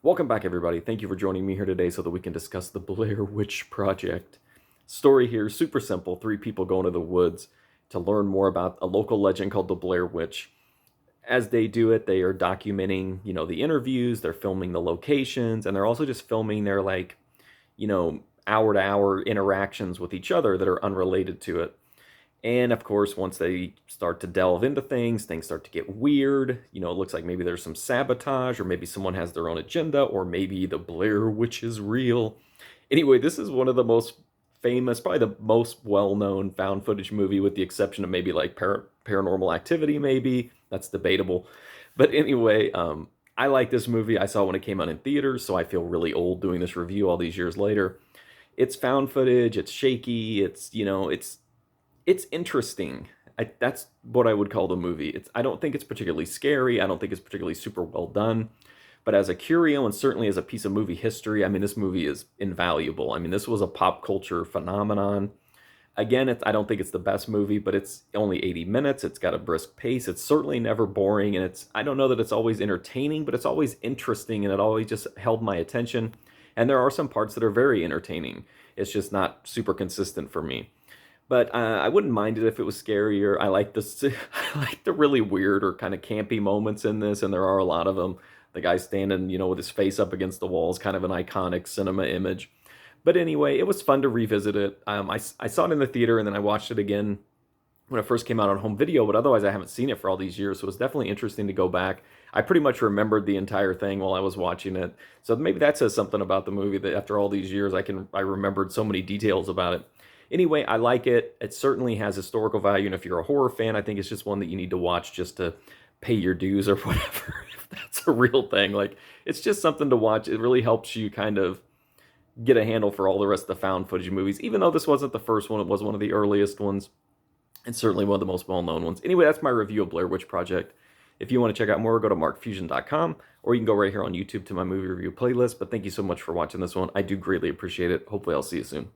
Welcome back, everybody. Thank you for joining me here today so that we can discuss the Blair Witch Project. Story here, super simple. Three people go into the woods to learn more about a local legend called the Blair Witch. As they do it, they are documenting, the interviews, they're filming the locations, and they're also just filming their, hour to hour interactions with each other that are unrelated to it. And of course, once they start to delve into things start to get weird. It looks like maybe there's some sabotage, or maybe someone has their own agenda, or maybe the Blair Witch is real. Anyway, this is one of the most famous, probably the most well-known found footage movie, with the exception of maybe like Paranormal Activity, maybe. That's debatable. But anyway, I like this movie. I saw it when it came out in theaters, so I feel really old doing this review all these years later. It's found footage, it's shaky, it's interesting. That's what I would call the movie. I don't think it's particularly scary. I don't think it's particularly super well done. But as a curio, and certainly as a piece of movie history, I mean, this movie is invaluable. I mean, this was a pop culture phenomenon. Again, I don't think it's the best movie, but it's only 80 minutes. It's got a brisk pace. It's certainly never boring, and I don't know that it's always entertaining, but it's always interesting, and it always just held my attention. And there are some parts that are very entertaining. It's just not super consistent for me. But I wouldn't mind it if it was scarier. I like this. I like the really weird or kind of campy moments in this, and there are a lot of them. The guy standing, with his face up against the wall is kind of an iconic cinema image. But anyway, it was fun to revisit it. I saw it in the theater, and then I watched it again when it first came out on home video, but otherwise I haven't seen it for all these years, so it was definitely interesting to go back. I pretty much remembered the entire thing while I was watching it, so maybe that says something about the movie, that after all these years I remembered so many details about it. Anyway, I like it. It certainly has historical value, and if you're a horror fan, I think it's just one that you need to watch just to pay your dues or whatever, if that's a real thing. Like, it's just something to watch. It really helps you kind of get a handle for all the rest of the found footage movies, even though this wasn't the first one. It was one of the earliest ones, and certainly one of the most well-known ones. Anyway, that's my review of Blair Witch Project. If you want to check out more, go to markfusion.com, or you can go right here on YouTube to my movie review playlist. But thank you so much for watching this one. I do greatly appreciate it. Hopefully I'll see you soon.